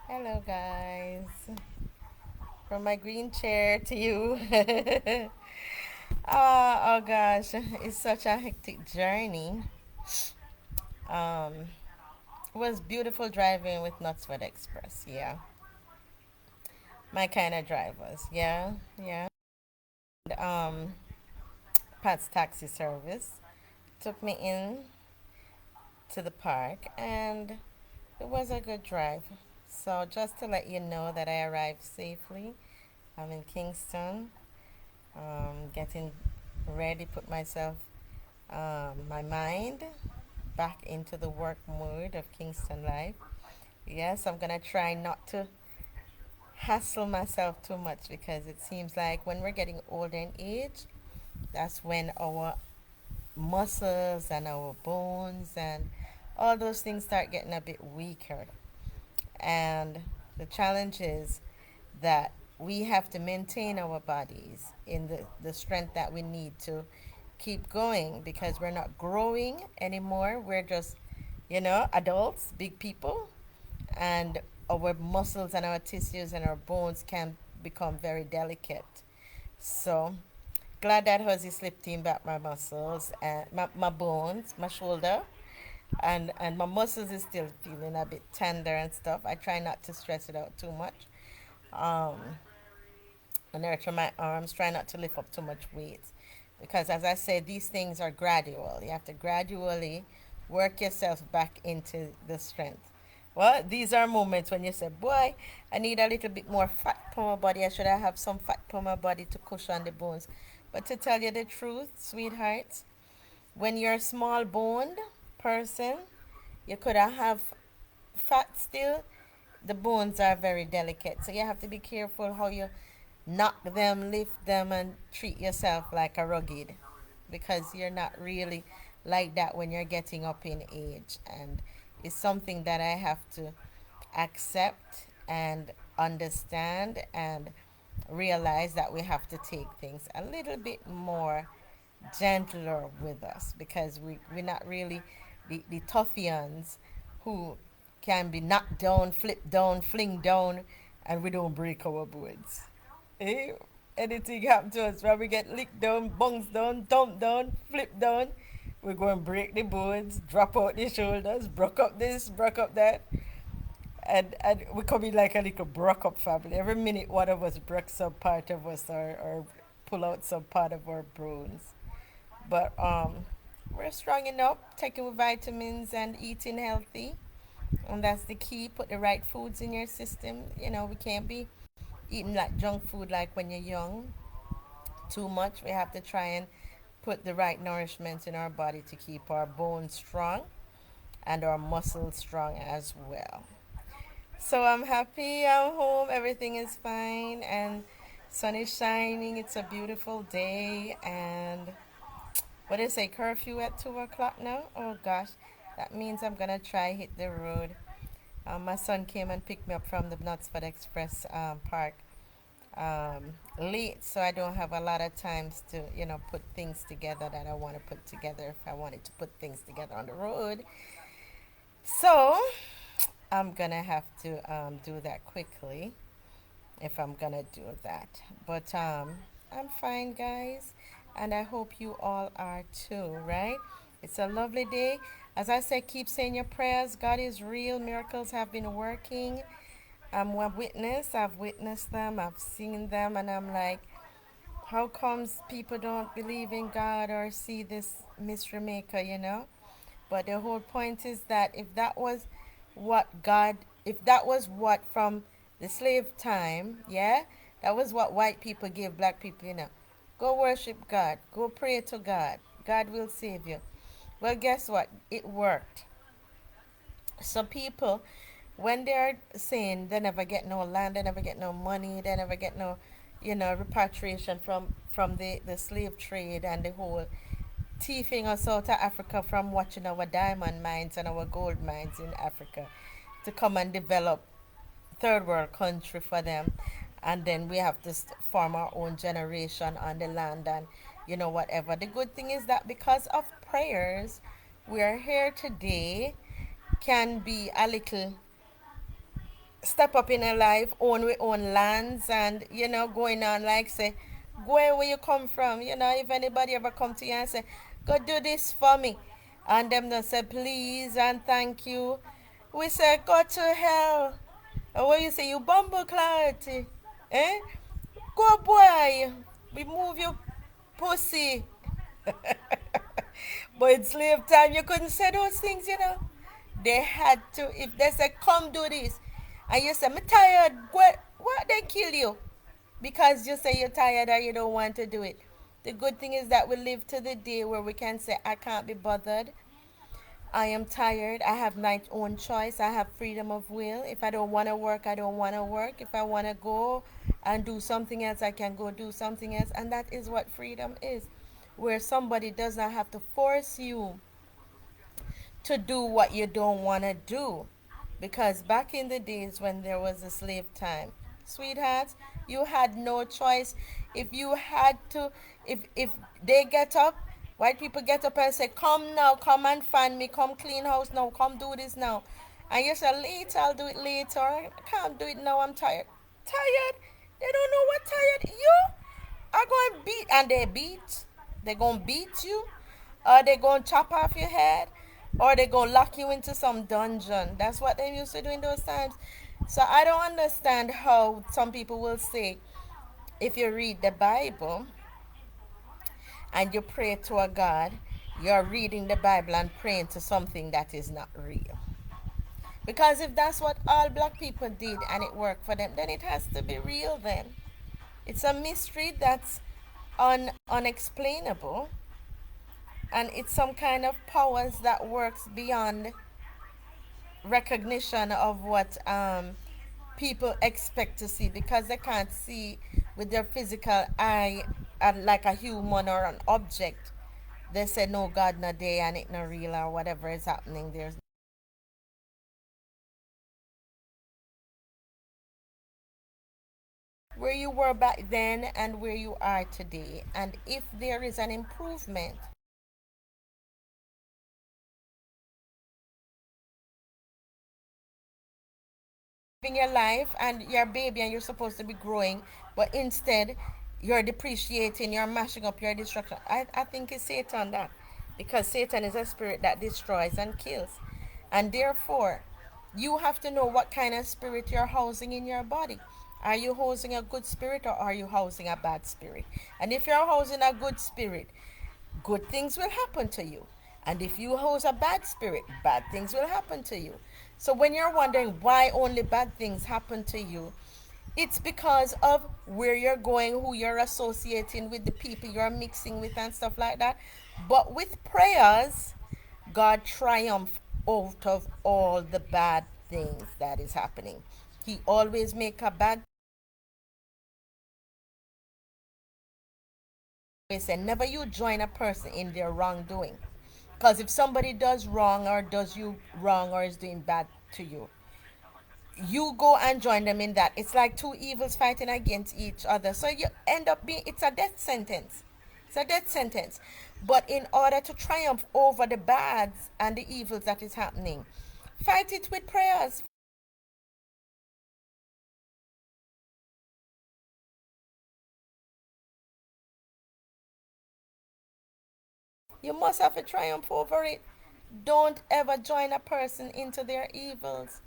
Hello, guys. From my green chair to you. Oh gosh, it's such a hectic journey. Um, it was beautiful driving with Knutsford Express. Yeah, my kind of drivers. Yeah, yeah. And, Pat's taxi service took me in to the park, and it was a good drive. So just to let you know that I arrived safely. I'm in Kingston. Getting ready, put myself, my mind back into the work mode of Kingston life. Yes, I'm gonna try not to hassle myself too much because it seems like when we're getting older in age, that's when our muscles and our bones and all those things start getting a bit weaker. And the challenge is that we have to maintain our bodies in the strength that we need to keep going because we're not growing anymore. We're just, adults, big people, and our muscles and our tissues and our bones can become very delicate. So, glad that Huzzy slipped in back my muscles and my bones, my shoulder, and my muscles is still feeling a bit tender and stuff. I try not to stress it out too much. Um, I nurture my arms, try not to lift up too much weight. Because as I said, these things are gradual. You have to gradually work yourself back into the strength. Well, these are moments when you say, boy, I need a little bit more fat for my body. I should have some fat for my body to cushion the bones. But to tell you the truth, sweethearts, when you're a small boned person, you could have fat still. The bones are very delicate. So you have to be careful how you knock them, lift them, and treat yourself like a rugged because you're not really like that when you're getting up in age. And it's something that I have to accept and understand and realize that we have to take things a little bit more gentler with us because we're not really the toughians who can be knocked down, flipped down, fling down, and we don't break our boards. Eh? Anything happen to us, when we get licked down, bounced down, dumped down, flipped down, we're going to break the boards, drop out the shoulders, broke up this, broke up that. And we could be like a little broke up family. Every minute one of us breaks some part of us or pull out some part of our bones. But we're strong enough, taking vitamins and eating healthy. And that's the key. Put the right foods in your system. We can't be eating like junk food like when you're young too much. We have to try and put the right nourishment in our body to keep our bones strong and our muscles strong as well. So I'm happy I'm home. Everything is fine and sun is shining. It's a beautiful day. And what is a curfew at 2 o'clock now? Oh gosh, that means I'm gonna try hit the road. My son came and picked me up from the Knutsford Express park late, so I don't have a lot of times to put things together that I want to put together if I wanted to put things together on the road. So I'm gonna have to do that quickly if I'm gonna do that. But I'm fine, guys, and I hope you all are too, right? It's a lovely day. As I say, keep saying your prayers. God is real. Miracles have been working. I'm a witness. I've witnessed them. I've seen them, and I'm like, how comes people don't believe in God or see this mystery maker? But the whole point is that if that was what from the slave time, yeah, that was what white people gave black people. Go worship God, go pray to God, God will save you. Well, guess what? It worked. So people, when they're saying they never get no land, they never get no money, they never get no, repatriation from the slave trade and the whole thieving us out of Africa from watching our diamond mines and our gold mines in Africa to come and develop third world country for them. And then we have to form our own generation on the land and whatever. The good thing is that because of prayers, we are here today, can be a little step up in our life, own we own lands, and going on like say, where you come from. If anybody ever come to you and say, go do this for me, and them don't say please and thank you, we say go to hell. And what you say, you bumble clot, eh? Go boy, remove your pussy. But in slave time, you couldn't say those things. They had to, if they said, come do this, and you say, I'm tired, what, they kill you? Because you say you're tired or you don't want to do it. The good thing is that we live to the day where we can say, I can't be bothered. I am tired. I have my own choice. I have freedom of will. If I don't want to work, I don't want to work. If I want to go and do something else, I can go do something else. And that is what freedom is, where somebody does not have to force you to do what you don't want to do. Because back in the days when there was a slave time, sweethearts, you had no choice. If you had to, if they get up, white people get up and say, come now, come and find me, come clean house now, come do this now. And you say, later, I'll do it later. I can't do it now, I'm tired. Tired? They don't know what tired. You are going to beat, and they beat. They're going to beat you, or they're going to chop off your head, or they're going to lock you into some dungeon. That's what they used to do in those times. So I don't understand how some people will say, if you read the Bible and you pray to a God, you're reading the Bible and praying to something that is not real. Because if that's what all black people did and it worked for them, then it has to be real then. It's a mystery that's unexplainable, and it's some kind of powers that works beyond recognition of what people expect to see, because they can't see with their physical eye like a human or an object. They say no God no day and it no real or whatever is happening. There's where you were back then and where you are today, and if there is an improvement in your life, and you're a baby and you're supposed to be growing, but instead you're depreciating, you're mashing up, your destruction. I think it's Satan, that, because Satan is a spirit that destroys and kills, and therefore you have to know what kind of spirit you're housing in your body. Are you housing a good spirit or are you housing a bad spirit? And if you're housing a good spirit, good things will happen to you. And if you house a bad spirit, bad things will happen to you. So when you're wondering why only bad things happen to you, it's because of where you're going, who you're associating with, the people you're mixing with, and stuff like that. But with prayers, God triumphs out of all the bad things that is happening. He always make a bad. He said, never you join a person in their wrongdoing. Because if somebody does wrong or does you wrong or is doing bad to you, you go and join them in that. It's like two evils fighting against each other. So you end up being, it's a death sentence. It's a death sentence. But in order to triumph over the bads and the evils that is happening, fight it with prayers. You must have a triumph over it. Don't ever join a person into their evils.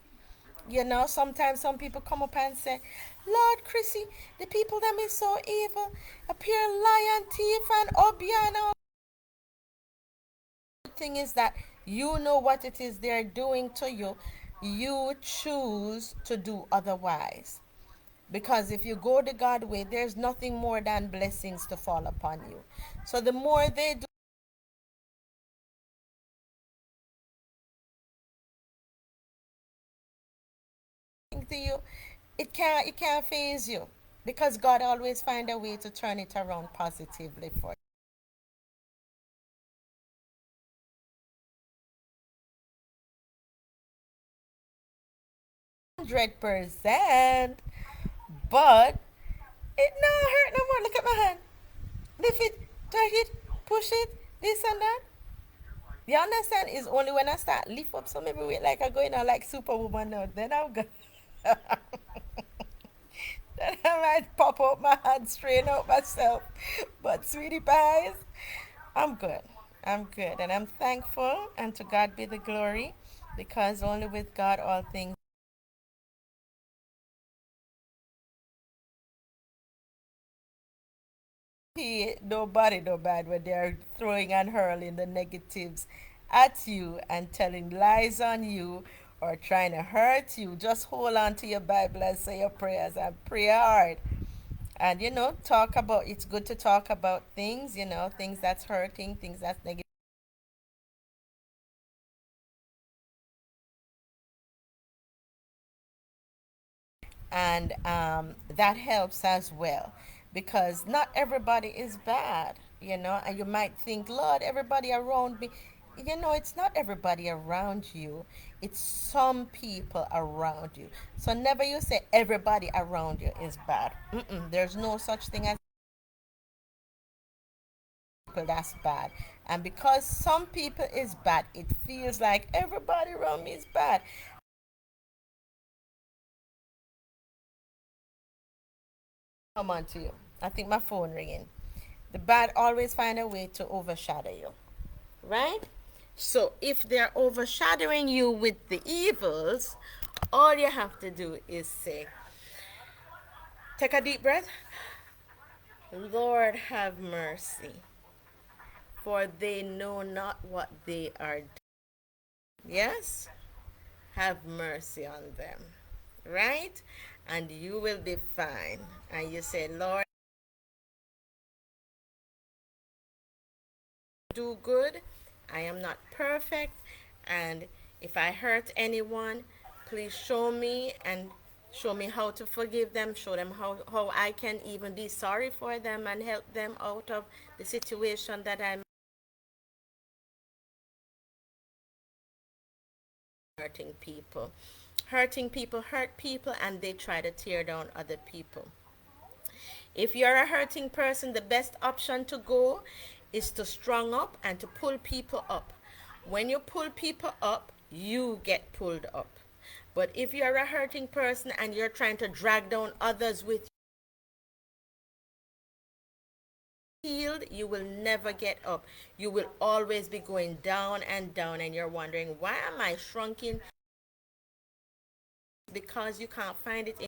Sometimes some people come up and say, Lord Chrissy, the people them is so evil. Appear lion, thief, and obiano. The thing is that you know what it is they're doing to you. You choose to do otherwise. Because if you go the God way, there's nothing more than blessings to fall upon you. So the more they do to you, it can't phase you. Because God always find a way to turn it around positively for you. 100%. But it no hurt no more. Look at my hand. Lift it, touch it, push it, this and that. You understand? Is only when I start lift up some maybe weight like I going on like superwoman now. Then I'm good. Then I might pop out my hand, straighten out myself. But sweetie pies, I'm good. I'm good. And I'm thankful, and to God be the glory, because only with God all things. He, nobody no bad when they're throwing and hurling the negatives at you and telling lies on you or trying to hurt you. Just hold on to your Bible and say your prayers and pray hard. And talk about, it's good to talk about things, things that's hurting, things that's negative. And that helps as well, because not everybody is bad, and you might think, Lord, everybody around me. It's not everybody around you, it's some people around you. So never you say everybody around you is bad. There's no such thing as people that's bad. And because some people is bad, it feels like everybody around me is bad. Come on to you. I think my phone ringing. The bad always find a way to overshadow you, right? So if they're overshadowing you with the evils, all you have to do is say, take a deep breath. Lord, have mercy, for they know not what they are doing. Yes? Have mercy on them, right? And you will be fine. And you say, Lord, do good. I am not perfect. And if I hurt anyone, please show me, and show me how to forgive them. Show them how I can even be sorry for them and help them out of the situation that I'm hurting people. Hurting people hurt people, and they try to tear down other people. If you're a hurting person, the best option to go is to strong up and to pull people up. When you pull people up, you get pulled up. But if you're a hurting person and you're trying to drag down others with you, healed, you will never get up. You will always be going down and down, and you're wondering, why am I shrunken? Because you can't find it in,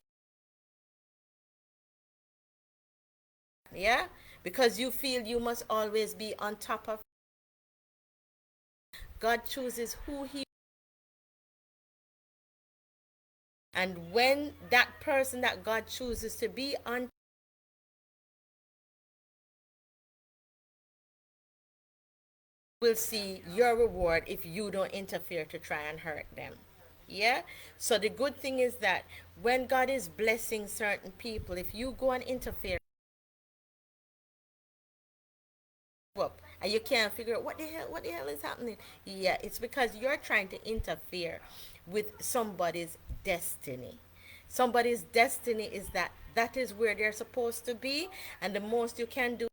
yeah? Because you feel you must always be on top of. God chooses who he, and when that person that God chooses to be on will see your reward if you don't interfere to try and hurt them. Yeah? So the good thing is that when God is blessing certain people, if you go and interfere up and you can't figure out what the hell is happening. Yeah, it's because you're trying to interfere with somebody's destiny. Somebody's destiny is that is where they're supposed to be, and the most you can do,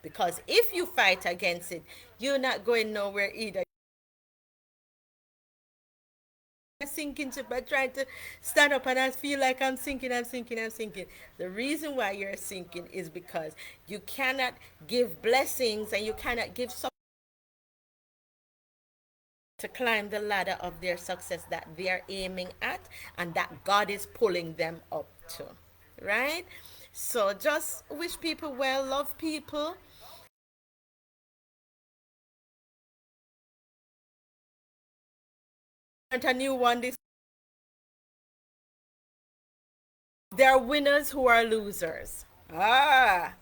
because if you fight against it, you're not going nowhere either. Sinking to by trying to stand up, and I feel like I'm sinking. The reason why you're sinking is because you cannot give blessings, and you cannot give support to climb the ladder of their success that they are aiming at and that God is pulling them up to. Right? So just wish people well, love people. And a new one this, there are winners who are losers. Ah,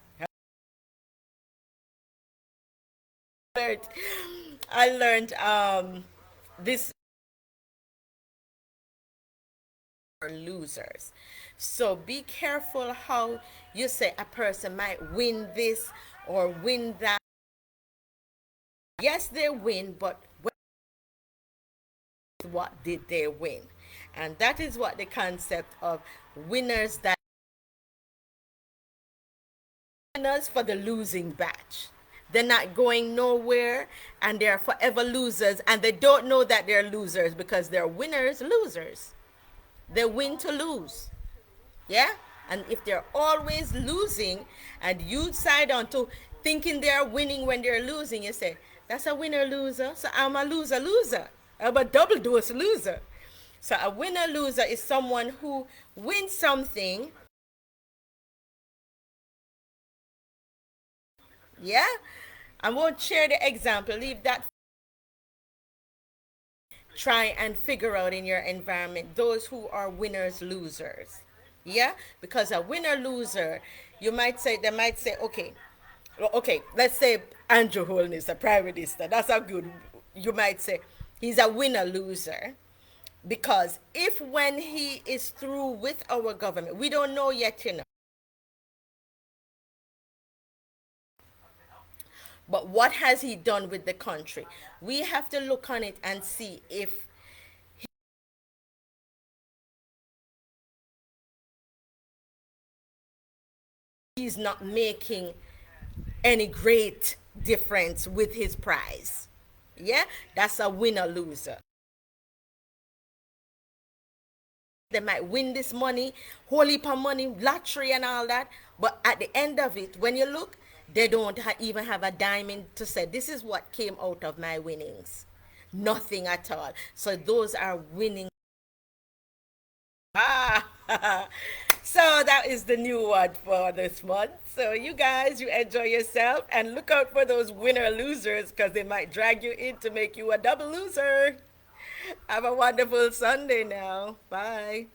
learned, I learned this are losers. So be careful how you say a person might win this or win that. Yes, they win, but what did they win? And that is what the concept of winners, that winners for the losing batch. They're not going nowhere, and they're forever losers, and they don't know that they're losers because they're winners, losers. They win to lose. Yeah? And if they're always losing and you side on to thinking they're winning when they're losing, you say, that's a winner loser. So I'm a loser loser. I'm a double dose loser. So a winner loser is someone who wins something. Yeah? I won't share the example. Leave that. Try and figure out in your environment those who are winners losers. Yeah? Because a winner loser, you might say, they might say, okay, okay, let's say Andrew Holden is a prime minister. That's how good you might say. He's a winner loser. Because if when he is through with our government, we don't know yet, you know. But what has he done with the country? We have to look on it and see if he's not making any great difference with his prize. Yeah, that's a winner loser. They might win this money, whole heap of money, lottery and all that, but at the end of it, when you look, they don't even have a diamond to say, this is what came out of my winnings. Nothing at all. So those are winning. Ah, so that is the new one for this month. So you guys, you enjoy yourself and look out for those winner losers because they might drag you in to make you a double loser. Have a wonderful Sunday now. Bye.